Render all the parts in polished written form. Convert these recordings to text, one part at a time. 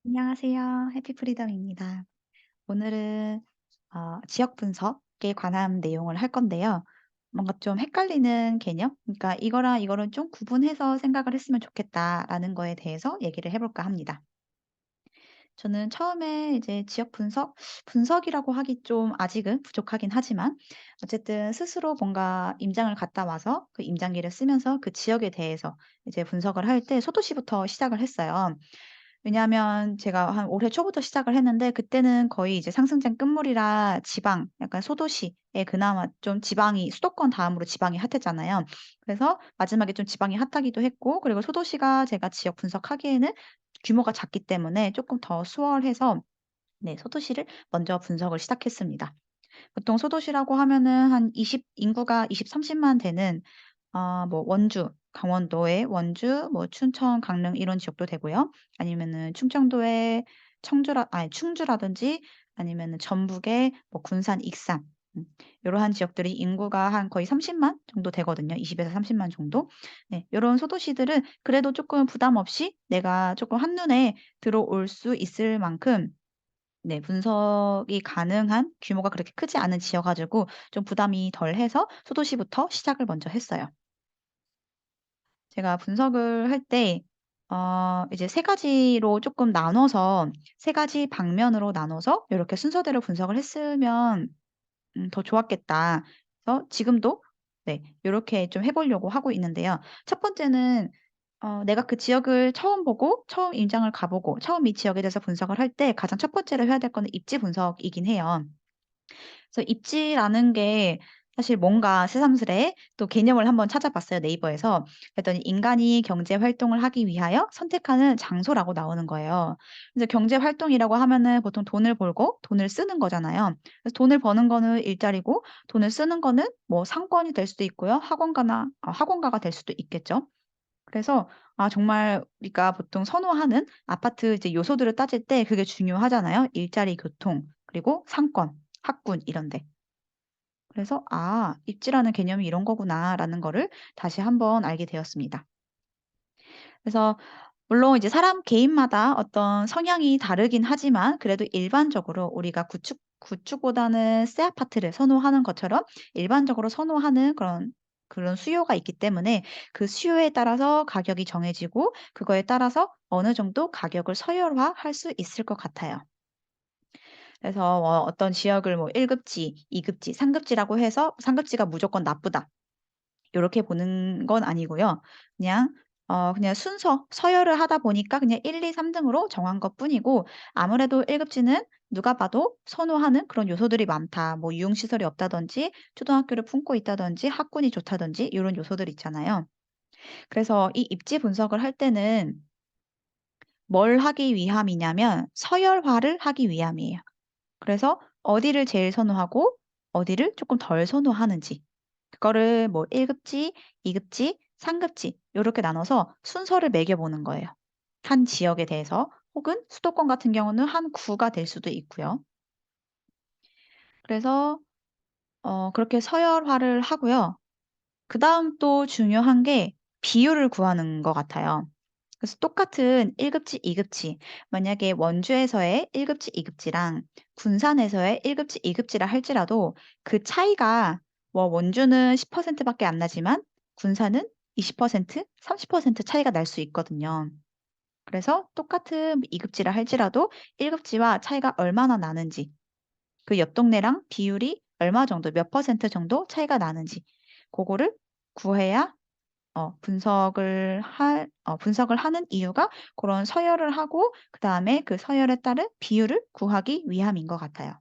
안녕하세요. 해피프리덤입니다. 오늘은 지역 분석에 관한 내용을 할 건데요. 뭔가 좀 헷갈리는 개념? 그러니까 '이거랑 이거를 좀 구분해서 생각을 했으면 좋겠다.'라는 거에 대해서 얘기를 해 볼까 합니다. 저는 처음에 이제 지역 분석이라고 하기 좀 아직은 부족하긴 하지만 어쨌든 스스로 뭔가 임장을 갔다 와서 그 임장기를 쓰면서 그 지역에 대해서 이제 분석을 할 때 소도시부터 시작을 했어요. 왜냐하면 제가 한 올해 초부터 시작을 했는데 그때는 거의 이제 상승장 끝물이라 지방 약간 소도시에 그나마 좀 지방이 수도권 다음으로 지방이 핫했잖아요. 그래서 마지막에 좀 지방이 핫하기도 했고, 그리고 소도시가 제가 지역 분석하기에는 규모가 작기 때문에 조금 더 수월해서 네, 소도시를 먼저 분석을 시작했습니다. 보통 소도시라고 하면은 한 20 인구가 20-30만 되는 뭐 원주, 강원도의 원주, 뭐 춘천, 강릉 이런 지역도 되고요. 아니면은 충청도의 충주라든지 아니면은 전북의 뭐 군산, 익산 음 요러한 지역들이 인구가 한 거의 30만 정도 되거든요. 20에서 30만 정도. 네. 요런 소도시들은 그래도 쪼끔 부담 없이 내가 쪼끔 한눈에 들어올 수 있을 만큼 네, 분석이 가능한 규모가 그렇게 크지 않은 지여 가지고 좀 부담이 덜해서 소도시부터 시작을 먼저 했어요. 제가 분석을 할 때 이제 세 가지로 쪼끔 나눠서 세 가지 방면으로 나눠서 요렇게 순서대로 분석을 했으면 더 좋았겠다. 그래서 지금도 네, 요렇게 좀 해 보려고 하고 있는데요. 첫 번째는 내가 그 지역을 처음 보고 처음 임장을 가 보고 처음 이 지역에 대해서 분석을 할 때 가장 첫 번째로 해야 될 거는 입지 분석이긴 해요. 그래서 입지라는 게 사실 뭔가 새삼스레 또 개념을 한번 찾아봤어요, 네이버에서. 그랬더니 "인간이 경제 활동을 하기 위하여 선택하는 장소" 라고 나오는 거예요. 그래서 경제 활동이라고 하면은 보통 돈을 벌고 돈을 쓰는 거잖아요. 그래서 돈을 버는 거는 일자리고 돈을 쓰는 거는 뭐 상권이 될 수도 있고요. 학원가가 될 수도 있겠죠. 그래서 정말 우리가 보통 선호하는 아파트 이제 요소들을 따질 때 그게 중요하잖아요. 일자리, 교통, 그리고 상권, 학군 이런 데. 그래서 '아, 입지라는 개념이 이런 거구나.'라는 거를 다시 한번 알게 되었습니다. 그래서 물론 이제 사람 개인마다 어떤 성향이 다르긴 하지만 그래도 일반적으로 우리가 구축보다는 새 아파트를 선호하는 것처럼 일반적으로 선호하는 그런 수요가 있기 때문에 그 수요에 따라서 가격이 정해지고 그거에 따라서 어느 정도 가격을 서열화할 수 있을 것 같아요. 그래서 어떤 지역을 뭐 1 급지, 2 급지, 3 급지라고 해서 3 급지가 무조건 나쁘다, 요렇게 보는 건 아니고요. 그냥 그냥 순서 서열을 하다 보니까 그냥 1, 2, 3 등으로 정한 것뿐이고, 아무래도 1 급지는 누가 봐도 선호하는 그런 요소들이 많다. 뭐 유흥시설이 없다든지 초등학교를 품고 있다든지 학군이 좋다든지 요런 요소들 있잖아요. 그래서 이 입지 분석을 할 때는 뭘 하기 위함이냐면 서열화를 하기 위함이에요. 그래서 어디를 제일 선호하고 어디를 쪼끔 덜 선호하는지, 그거를 뭐 1 급지, 2 급지, 3 급지 요렇게 나눠서 순서를 매겨 보는 거예요. 한 지역에 대해서, 혹은 수도권 같은 경우는 한 구가 될 수도 있고요. 그래서 그렇게 서열화를 하고요. 그다음 또 중요한 게 비율을 구하는 것 같아요. 그래서 똑같은 1 급지, 2 급지, 만약에 원주에서의 1 급지, 2 급지랑 군산에서의 1 급지, 2 급지라 할지라도 그 차이가 뭐 원주는 10% 밖에 안 나지만 군산은 20% 30% 차이가 날 수 있거든요. 그래서 똑같은 2 급지라 할지라도 1 급지와 차이가 얼마나 나는지, 그 옆 동네랑 비율이 얼마 정도 몇 퍼센트 정도 차이가 나는지 고거를 구해야 분석을 하는 이유가 그런 서열을 하고 그다음에 그 서열에 따른 비율을 구하기 위함인 것 같아요.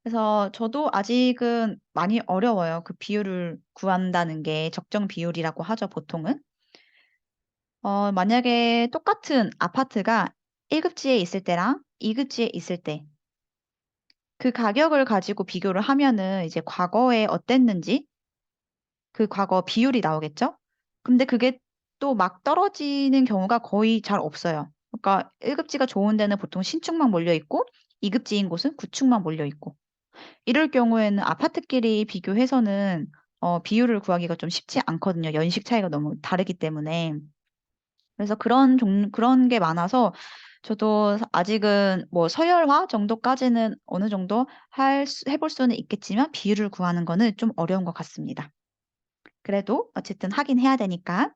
그래서 저도 아직은 많이 어려워요. 그 비율을 구한다는 게, 적정 비율이라고 하죠, 보통은. 만약에 똑같은 아파트가 1 급지에 있을 때랑 2 급지에 있을 때 그 가격을 가지고 비교를 하면은 이제 과거에 어땠는지 그 과거 비율이 나오겠죠? 근데 그게 또 막 떨어지는 경우가 거의 잘 없어요. 그러니까 1 급지가 좋은 데는 보통 신축만 몰려 있고 2 급지인 곳은 구축만 몰려 있고, 이럴 경우에는 아파트끼리 비교해서는 비율을 구하기가 좀 쉽지 않거든요, 연식 차이가 너무 다르기 때문에. 그래서 그런 게 많아서 저도 아직은 뭐 서열화 정도까지는 어느 정도 해 볼 수는 있겠지만 비율을 구하는 거는 좀 어려운 것 같습니다. 그래도 어쨌든 하긴 해야 되니까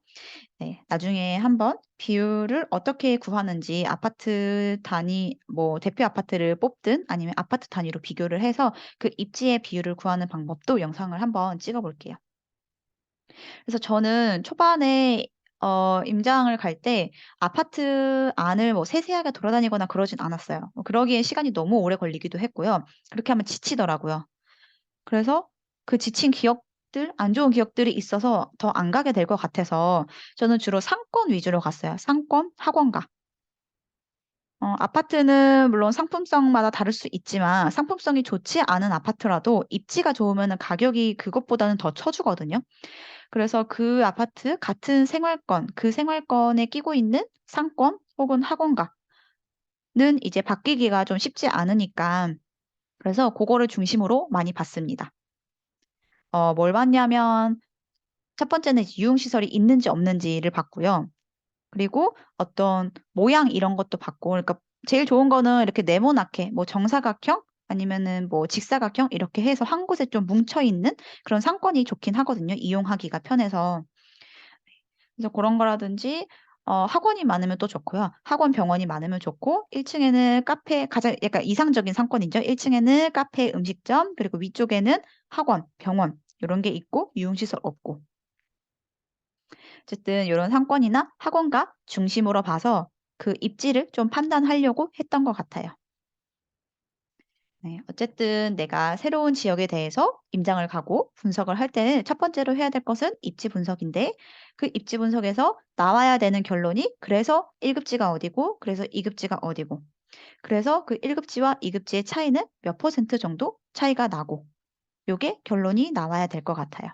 네 나중에 한번 비율을 어떻게 구하는지 아파트 단위 뭐 대표 아파트를 뽑든 아니면 아파트 단위로 비교를 해서 그 입지의 비율을 구하는 방법도 영상을 한번 찍어 볼게요. 그래서 저는 초반에 임장을 갈 때 아파트 안을 뭐 세세하게 돌아다니거나 그러진 않았어요. 그러기엔 시간이 너무 오래 걸리기도 했고요. 그렇게 하면 지치더라고요. 그래서 그 지친 기억들 안 좋은 기억들이 있어서 더 안 가게 될 것 같아서 저는 주로 상권 위주로 갔어요. 상권, 학원가. 아파트는 물론 상품성마다 다를 수 있지만 상품성이 좋지 않은 아파트라도 입지가 좋으면은 가격이 그것보다는 더 쳐주거든요. 그래서 그 아파트 같은 생활권, 그 생활권에 끼고 있는 상권 혹은 학원가는 이제 바뀌기가 좀 쉽지 않으니까 그래서 고거를 중심으로 많이 봤습니다. 뭘 봤냐면 첫 번째는 이제 유흥시설이 있는지 없는지를 봤고요. 그리고 어떤 모양 이런 것도 봤고 그러니까 제일 좋은 거는 이렇게 네모나게 뭐 정사각형 아니면은 뭐 직사각형 이렇게 해서 한 곳에 좀 뭉쳐 있는 그런 상권이 좋긴 하거든요, 이용하기가 편해서. 그래서 고런 거라든지 학원이 많으면 또 좋고요. 학원, 병원이 많으면 좋고 1 층에는 카페 가장 약간 이상적인 상권이죠. 1 층에는 카페, 음식점 그리고 위쪽에는 학원, 병원 요런 게 있고 유흥시설 없고. 어쨌든 요런 상권이나 학원가 중심으로 봐서 그 입지를 좀 판단하려고 했던 것 같아요. 네. 어쨌든 내가 새로운 지역에 대해서 임장을 가고 분석을 할 때는 첫 번째로 해야 될 것은 입지 분석인데 그 입지 분석에서 나와야 되는 결론이 그래서 1 급지가 어디고 그래서 2 급지가 어디고 그래서 그 1 급지와 2 급지의 차이는 몇 퍼센트 정도 차이가 나고 요게 결론이 나와야 될 것 같아요.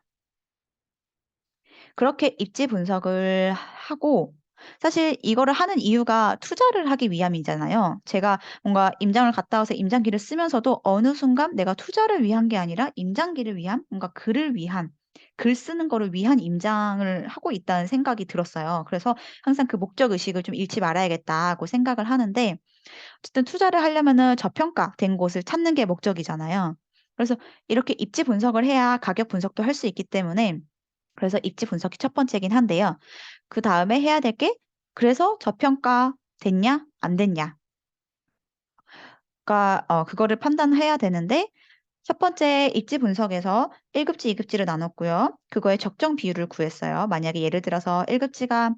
그렇게 입지 분석을 하고 사실 이거를 하는 이유가 투자를 하기 위함이잖아요. 제가 뭔가 임장을 갔다 와서 임장기를 쓰면서도 어느 순간 내가 투자를 위한 게 아니라 임장기를 위한 뭔가 글을 위한 글 쓰는 거를 위한 임장을 하고 있다는 생각이 들었어요. 그래서 항상 그 목적 의식을 좀 잃지 말아야겠다고 생각을 하는데 어쨌든 투자를 하려면은 저평가된 곳을 찾는 게 목적이잖아요. 그래서 이렇게 입지 분석을 해야 가격 분석도 할 수 있기 때문에 그래서 입지 분석이 첫 번째긴 한데요. 그다음에 해야 될 게 그래서 저평가 됐냐 안 됐냐 그거를 판단해야 되는데 첫 번째 입지 분석에서 1 급지, 2 급지를 나눴고요. 그거의 적정 비율을 구했어요. 만약에 예를 들어서 1 급지가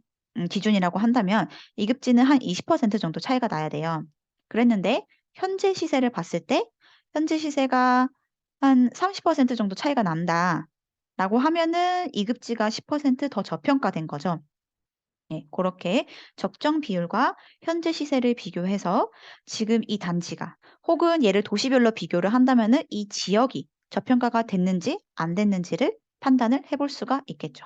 기준이라고 한다면 2 급지는 한 20% 정도 차이가 나야 돼요. 그랬는데 현재 시세를 봤을 때 현재 시세가 한 30% 정도 차이가 난다라고 하면은 2 급지가 10%더 저평가된 거죠. 네. 고렇게 적정 비율과 현재 시세를 비교해서 지금 이 단지가 혹은 얘를 도시별로 비교를 한다면은 이 지역이 저평가가 됐는지 안 됐는지를 판단을 해볼 수가 있겠죠.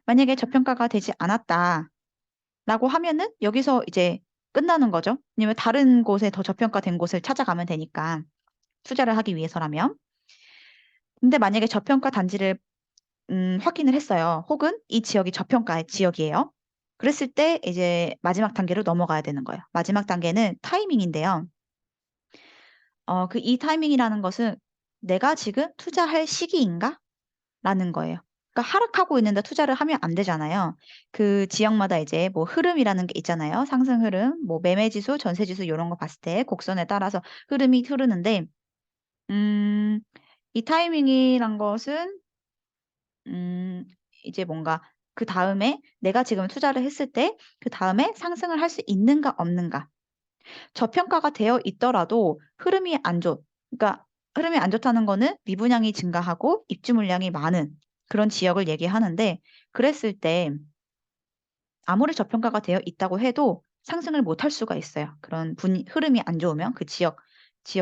만약에 저평가가 되지 않았다라고 하면은 여기서 이제 끝나는 거죠. 왜냐면 다른 곳에 더 저평가된 곳을 찾아가면 되니까 투자를 하기 위해서라면. 근데 만약에 저평가 단지를 확인을 했어요. 혹은 이 지역이 저평가의 지역이에요. 그랬을 때 이제 마지막 단계로 넘어가야 되는 거예요. 마지막 단계는 타이밍인데요. 이 타이밍이라는 것은 '내가 지금 투자할 시기인가?'라는 거예요. 그러니까 하락하고 있는데 투자를 하면 안 되잖아요. 그 지역마다 이제 뭐 흐름이라는 게 있잖아요. 상승 흐름, 뭐 매매 지수, 전세 지수 요런 거 봤을 때 곡선에 따라서 흐름이 흐르는데 음 이 타이밍이란 것은 음 이제 뭔가 그다음에 내가 지금 투자를 했을 때 그다음에 상승을 할 수 있는가 없는가. 저평가가 되어 있더라도 흐름이 안 그러니까 흐름이 안 좋다는 거는 미분양이 증가하고 입주 물량이 많은 그런 지역을 얘기하는데 그랬을 때 아무리 저평가가 되어 있다고 해도 상승을 못 할 수가 있어요. 그런 흐름이 안 좋으면 그 지역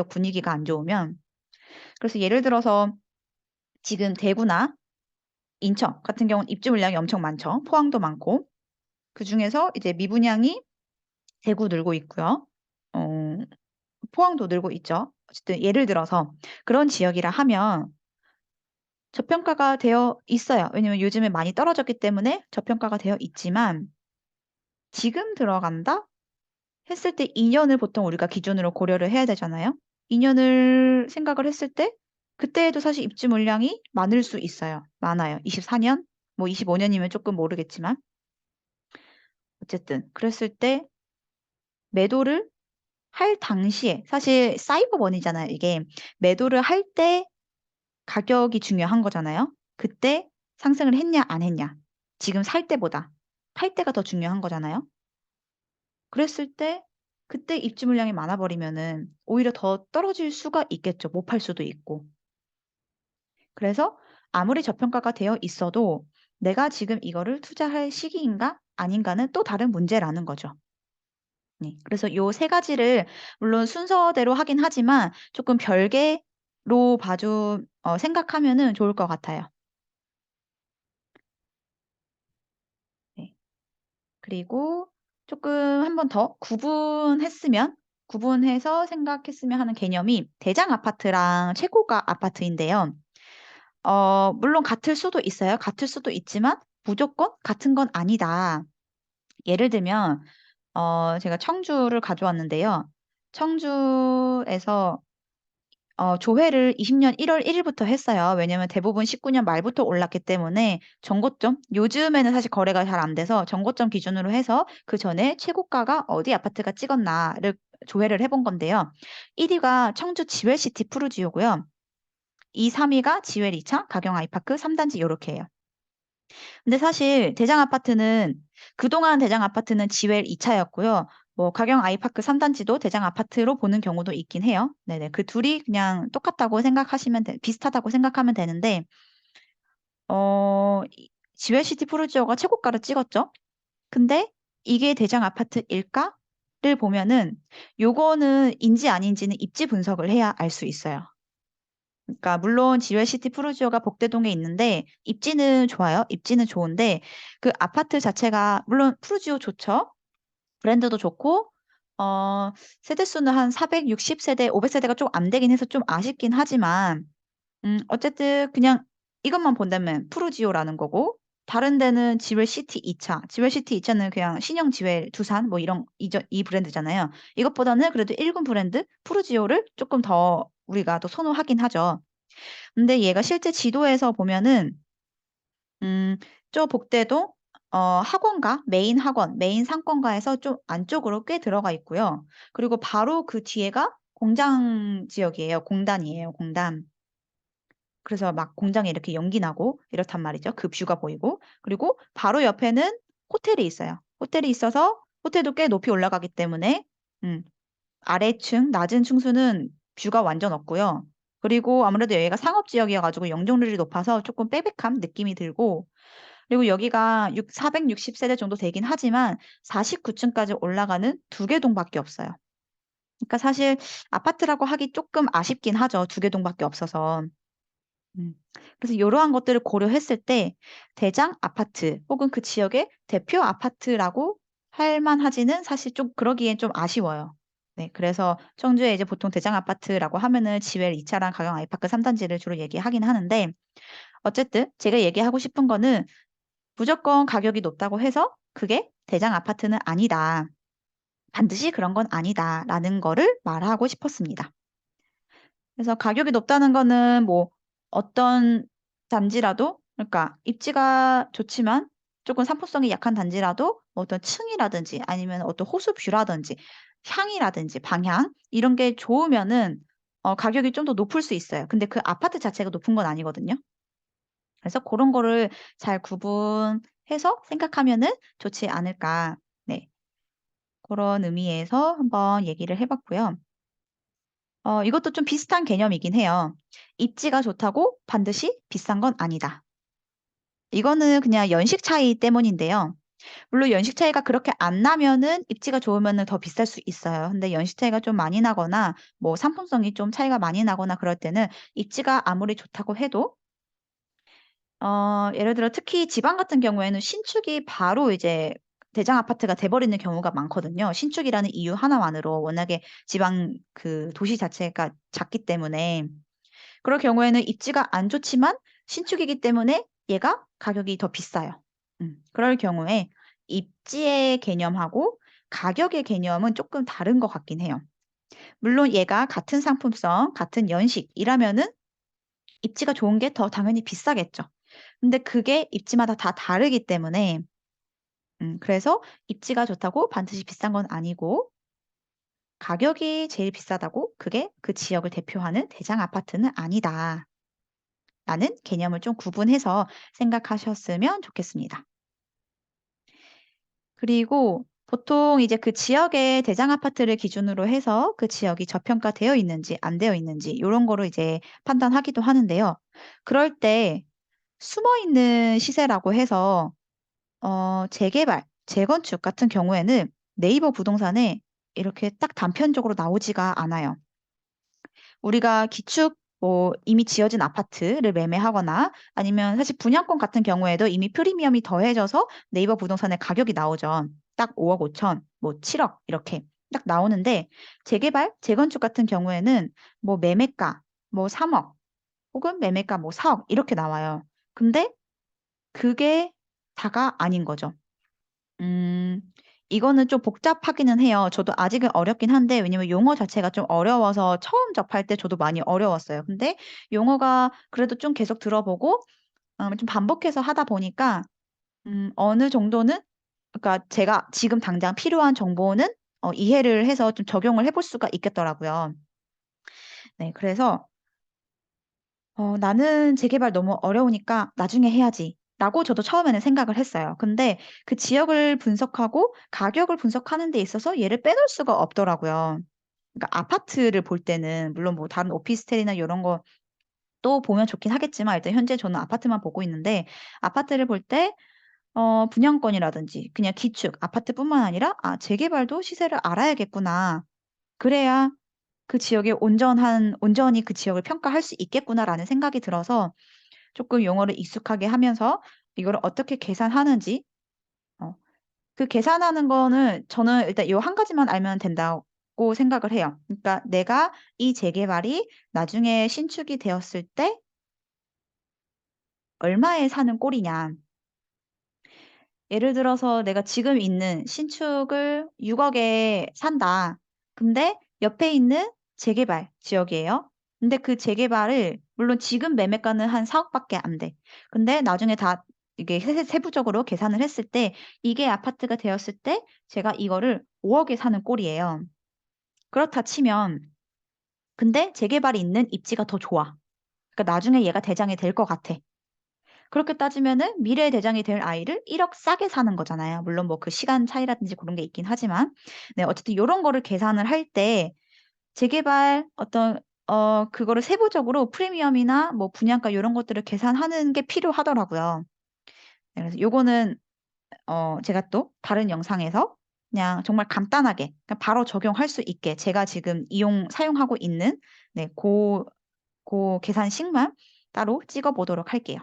분위기가 안 좋으면. 그래서 예를 들어서 지금 대구나 인천 같은 경우는 입주 물량이 엄청 많죠. 포항도 많고. 그중에서 이제 미분양이 대구 늘고 있고요. 어 포항도 늘고 있죠. 어쨌든 예를 들어서 그런 지역이라 하면 저평가가 되어 있어요. 왜냐면 요즘에 많이 떨어졌기 때문에 저평가가 되어 있지만 지금 들어간다 했을 때 2 년을 보통 우리가 기준으로 고려를 해야 되잖아요. 2 년을 생각을 했을 때 그때에도 사실 입지 물량이 많을 수 있어요. 많아요. 24 년, 뭐 25 년이면 쪼끔 모르겠지만. 어쨌든 그랬을 때 매도를 할 당시에 사실 사이버 머니잖아요 이게. 매도를 할 때 가격이 중요한 거잖아요. 그때 상승을 했냐 안 했냐. 지금 살 때보다 팔 때가 더 중요한 거잖아요. 그랬을 때 그때 입지 물량이 많아 버리면은 오히려 더 떨어질 수가 있겠죠. 못 팔 수도 있고. 그래서 아무리 저평가가 되어 있어도 '내가 지금 이거를 투자할 시기인가 아닌가.'는 또 다른 문제라는 거죠. 네. 그래서 요 세 가지를 물론 순서대로 하긴 하지만 쪼끔 별개로 봐주 생각하면은 좋을 것 같아요. 네. 그리고 쪼끔 한 번 더 구분해서 생각했으면 하는 개념이 대장 아파트랑 최고가 아파트인데요. 물론 같을 수도 있어요. 같을 수도 있지만 무조건 같은 건 아니다. 예를 들면 제가 청주를 가져왔는데요. 청주에서 조회를 20년 1월 1 일부터 했어요. 왜냐면 대부분 19년 말부터 올랐기 때문에 정고점 요즘에는 사실 거래가 잘 안 돼서 정고점 기준으로 해서 그전에 최고가가 어디 아파트가 찍었나를 조회를 해본 건데요. 1 위가 청주 지웰시티 푸르지오고요. 2, 3 위가 지웰 2차 가경 아이파크 3 단지 요렇게 해요. 근데 사실 대장 아파트는 그동안 대장 아파트는 지웰 2 차였고요. 뭐 가경 아이파크 3 단지도 대장 아파트로 보는 경우도 있긴 해요. 네네. 그 둘이 그냥 똑같다고 생각하시면 비슷하다고 생각하면 되는데 이 지웰시티 프루지오가 최고가를 찍었죠. 근데 이게 대장 아파트일까?를 보면은 요거는 인지 아닌지는 입지 분석을 해야 알 수 있어요. 그러니까 물론 지웰시티 프루지오가 복대동에 있는데 입지는 좋아요. 입지는 좋은데 그 아파트 자체가 물론 프루지오 좋죠. 브랜드도 좋고 어 세대 수는 한 460 세대, 500 세대가 좀 안 되긴 해서 좀 아쉽긴 하지만 어쨌든 그냥 이것만 본다면 푸르지오라는 거고 다른 데는 지웰시티 2 차, 지웰시티 2 차는 그냥 신형 지웰 두산 뭐 이런 이 브랜드잖아요. 이것보다는 그래도 1 군 브랜드 푸르지오를 쪼끔 더 우리가 또 선호하긴 하죠. 근데 얘가 실제 지도에서 보면은 음 저 복대도 학원가, 메인 학원, 메인 상권가에서 좀 안쪽으로 꽤 들어가 있고요. 그리고 바로 그 뒤에가 공장 지역이에요. 공단이에요, 공단. 그래서 막 공장에 이렇게 연기 나고 이렇단 말이죠. 그 뷰가 보이고. 그리고 바로 옆에는 호텔이 있어요. 호텔이 있어서 호텔도 꽤 높이 올라가기 때문에 음 아래층 낮은 층수는 뷰가 완전 없고요. 그리고 아무래도 여기가 상업 지역이어 가지고 영종률이 높아서 쪼끔 빽빽한 느낌이 들고 그리고 여기가 460 세대 정도 되긴 하지만 49 층까지 올라가는 2개 동밖에 없어요. 그러니까 사실 아파트라고 하기 쪼끔 아쉽긴 하죠, 2개 동밖에 없어서. 음. 그래서 요러한 것들을 고려했을 때 대장 아파트 혹은 그 지역의 대표 아파트라고 할 만하지는 사실 좀 그러기엔 좀 아쉬워요. 네. 그래서 청주에 이제 보통 대장 아파트라고 하면은 지웰 2 차랑 가경 아이파크 3 단지를 주로 얘기하긴 하는데 어쨌든 제가 얘기하고 싶은 거는 무조건 가격이 높다고 해서 그게 대장 아파트는 아니다. 반드시 그런 건 아니다라는 거를 말하고 싶었습니다. 그래서 가격이 높다는 거는 뭐 어떤 단지라도 그러니까 입지가 좋지만 쪼끔 상품성이 약한 단지라도 뭐 어떤 층이라든지 아니면 어떤 호수 뷰라든지 향이라든지 방향 이런 게 좋으면은 가격이 좀 더 높을 수 있어요. 근데 그 아파트 자체가 높은 건 아니거든요. 그래서 고런 거를 잘 구분해서 생각하면은 좋지 않을까. 네. 고런 의미에서 한번 얘기를 해 봤고요. 이것도 좀 비슷한 개념이긴 해요. 입지가 좋다고 반드시 비싼 건 아니다. 이거는 그냥 연식 차이 때문인데요. 물론 연식 차이가 그렇게 안 나면은 입지가 좋으면은 더 비쌀 수 있어요. 근데 연식 차이가 좀 많이 나거나 뭐 상품성이 좀 차이가 많이 나거나 그럴 때는 입지가 아무리 좋다고 해도 예를 들어 특히 지방 같은 경우에는 신축이 바로 이제 대장 아파트가 돼 버리는 경우가 많거든요. 신축이라는 이유 하나만으로 워낙에 지방 그 도시 자체가 작기 때문에. 그럴 경우에는 입지가 안 좋지만 신축이기 때문에 얘가 가격이 더 비싸요. 그럴 경우에 입지의 개념하고 가격의 개념은 조금 다른 것 같긴 해요. 물론 얘가 같은 상품성, 같은 연식이라면은 입지가 좋은 게 더 당연히 비싸겠죠. 근데 그게 입지마다 다 다르기 때문에 그래서 입지가 좋다고 반드시 비싼 건 아니고 가격이 제일 비싸다고 그게 그 지역을 대표하는 대장 아파트는 아니다. 라는 개념을 좀 구분해서 생각하셨으면 좋겠습니다. 그리고 보통 이제 그 지역의 대장 아파트를 기준으로 해서 그 지역이 저평가되어 있는지 안 되어 있는지 요런 거로 이제 판단하기도 하는데요. 그럴 때 숨어 있는 시세라고 해서 재개발, 재건축 같은 경우에는 네이버 부동산에 이렇게 딱 단편적으로 나오지가 않아요. 우리가 기축 뭐 이미 지어진 아파트를 매매하거나 아니면 사실 분양권 같은 경우에도 이미 프리미엄이 더해져서 네이버 부동산에 가격이 나오죠. 딱 5억 5천, 뭐 7억 이렇게 딱 나오는데 재개발, 재건축 같은 경우에는 뭐 매매가 뭐 3억 혹은 매매가 뭐 4억 이렇게 나와요. 근데 그게 다가 아닌 거죠. 음. 이거는 좀 복잡하기는 해요. 저도 아직은 어렵긴 한데 왜냐면 용어 자체가 좀 어려워서 처음 접할 때 저도 많이 어려웠어요. 근데 용어가 그래도 좀 계속 들어보고 좀 반복해서 하다 보니까 어느 정도는 그러니까 제가 지금 당장 필요한 정보는 이해를 해서 좀 적용을 해볼 수가 있겠더라고요. 네 그래서 '나는 재개발 너무 어려우니까 나중에 해야지.'라고 저도 처음에는 생각을 했어요. 근데 그 지역을 분석하고 가격을 분석하는 데 있어서 얘를 빼놓을 수가 없더라고요. 그러니까 아파트를 볼 때는 물론 뭐 다른 오피스텔이나 요런 것도 보면 좋긴 하겠지만 일단 현재 저는 아파트만 보고 있는데 아파트를 볼 때 분양권이라든지 그냥 기축 아파트뿐만 아니라 '아 재개발도 시세를 알아야겠구나. 그래야 그 지역의 온전히 그 지역을 평가할 수 있겠구나.'라는 생각이 들어서 조금 용어를 익숙하게 하면서 이거를 어떻게 계산하는지 어 그 계산하는 거는 저는 일단 요 한 가지만 알면 된다고 생각을 해요. 그러니까 내가 이 재개발이 나중에 신축이 되었을 때 얼마에 사는 꼴이냐. 예를 들어서 내가 지금 있는 신축을 6억에 산다. 근데 옆에 있는 재개발 지역이에요. 근데 그 재개발을 물론 지금 매매가는 한 4억 밖에 안 돼. 근데 나중에 다 이게 세부적으로 계산을 했을 때 이게 아파트가 되었을 때 제가 이거를 5억에 사는 꼴이에요. 그렇다 치면 근데 재개발이 있는 입지가 더 좋아. 그러니까 나중에 얘가 대장이 될 것 같아. 그렇게 따지면은 미래의 대장이 될 아이를 1억 싸게 사는 거잖아요. 물론 뭐 그 시간 차이라든지 그런 게 있긴 하지만. 네 어쨌든 요런 거를 계산을 할 때 재개발 어떤 그거를 세부적으로 프리미엄이나 뭐 분양가 요런 것들을 계산하는 게 필요하더라고요. 네 그래서 요거는 제가 또 다른 영상에서 그냥 정말 간단하게 그냥 바로 적용할 수 있게 제가 지금 사용하고 있는 네 고 계산식만 따로 찍어 보도록 할게요.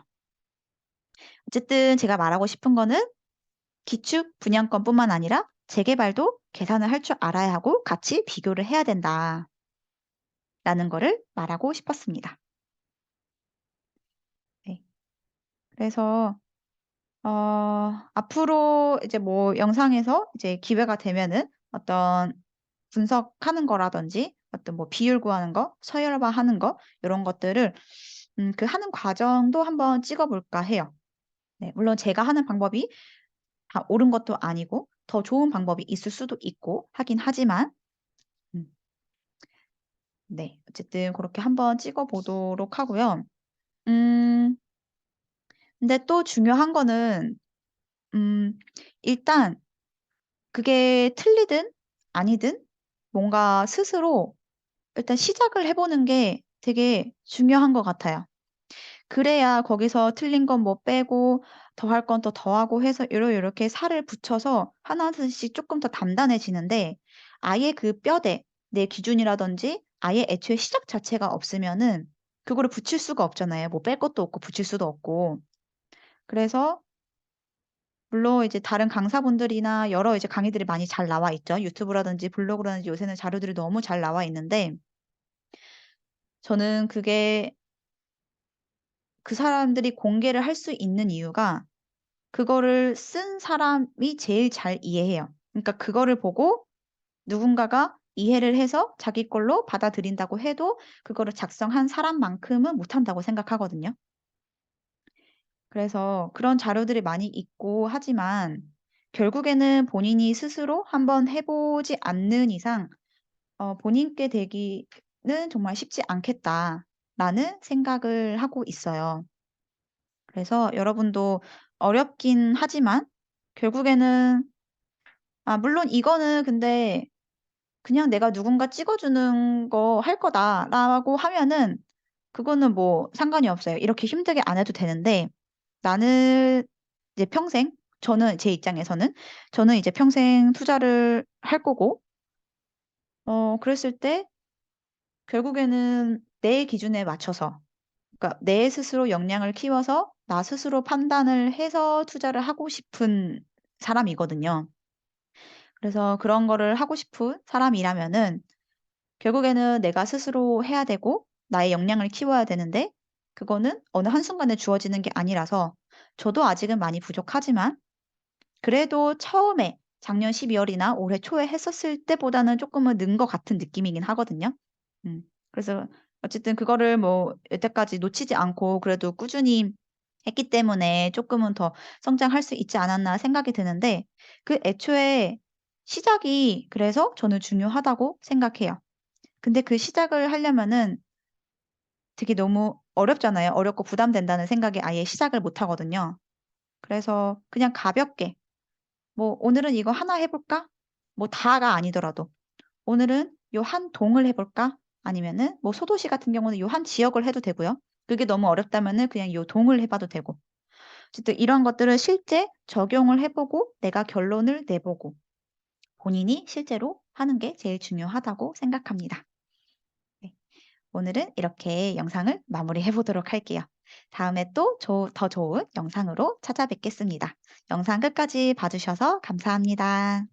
어쨌든 제가 말하고 싶은 거는 기축 분양권뿐만 아니라 재개발도 계산을 할 줄 알아야 하고 같이 비교를 해야 된다라는 거를 말하고 싶었습니다. 네. 그래서 앞으로 이제 뭐 영상에서 이제 기회가 되면은 어떤 분석하는 거라든지 어떤 뭐 비율 구하는 거, 서열화하는 거 요런 것들을 그 하는 과정도 한번 찍어 볼까 해요. 네. 물론 제가 하는 방법이 다 옳은 것도 아니고 더 좋은 방법이 있을 수도 있고 하긴 하지만 음 네. 어쨌든 고렇게 한번 찍어 보도록 하고요. 음 근데 또 중요한 거는 음 일단 그게 틀리든 아니든 뭔가 스스로 일단 시작을 해 보는 게 되게 중요한 것 같아요. 그래야 거기서 틀린 건 뭐 빼고 더할 건 또 더하고 해서 요렇게 살을 붙여서 하나씩 쪼끔 더 단단해지는데 아예 그 뼈대 내 기준이라든지 아예 애초에 시작 자체가 없으면은 그거를 붙일 수가 없잖아요. 뭐 뺄 것도 없고 붙일 수도 없고. 그래서 물론 이제 다른 강사분들이나 여러 이제 강의들이 많이 잘 나와 있죠. 유튜브라든지 블로그라든지 요새는 자료들이 너무 잘 나와 있는데 저는 그게 그 사람들이 공개를 할 수 있는 이유가 그거를 쓴 사람이 제일 잘 이해해요. 그러니까 그거를 보고 누군가가 이해를 해서 자기 걸로 받아들인다고 해도 그거를 작성한 사람만큼은 못한다고 생각하거든요. 그래서 그런 자료들이 많이 있고 하지만 결국에는 본인이 스스로 한번 해 보지 않는 이상 본인께 되기는 정말 쉽지 않겠다라는 생각을 하고 있어요. 그래서 여러분도 어렵긴 하지만 결국에는 물론 이거는 근데 그냥 '내가 누군가 찍어 주는 거 할 거다.'라고 하면은 그거는 뭐 상관이 없어요. 이렇게 힘들게 안 해도 되는데 나는 이제 평생 저는 제 입장에서는 저는 이제 평생 투자를 할 거고 그랬을 때 결국에는 내 기준에 맞춰서 그러니까 내 스스로 역량을 키워서 나 스스로 판단을 해서 투자를 하고 싶은 사람이거든요. 그래서 그런 거를 하고 싶은 사람이라면은 결국에는 내가 스스로 해야 되고 나의 역량을 키워야 되는데 그거는 어느 한순간에 주어지는 게 아니라서 저도 아직은 많이 부족하지만 그래도 처음에 작년 12 월이나 올해 초에 했었을 때보다는 쪼끔은 는 것 같은 느낌이긴 하거든요. 그래서 어쨌든 그거를 뭐 여태까지 놓치지 않고 그래도 꾸준히 했기 때문에 '쪼끔은 더 성장할 수 있지 않았나.' 생각이 드는데 그 애초에 시작이 그래서 저는 중요하다고 생각해요. 근데 그 시작을 하려면은 되게 너무 어렵잖아요. 어렵고 부담된다는 생각에 아예 시작을 못 하거든요. 그래서 그냥 가볍게 뭐 '오늘은 이거 하나 해 볼까?' 뭐 다가 아니더라도 '오늘은 요 한 동을 해 볼까?' 아니면은 뭐 소도시 같은 경우는 요 한 지역을 해도 되고요. 그게 너무 어렵다면은 그냥 요 동을 해 봐도 되고. 어쨌든 이런 것들을 실제 적용을 해 보고 내가 결론을 내 보고 본인이 실제로 하는 게 제일 중요하다고 생각합니다. 네. 오늘은 이렇게 영상을 마무리해 보도록 할게요. 다음에 또 더 좋은 영상으로 찾아뵙겠습니다. 영상 끝까지 봐 주셔서 감사합니다.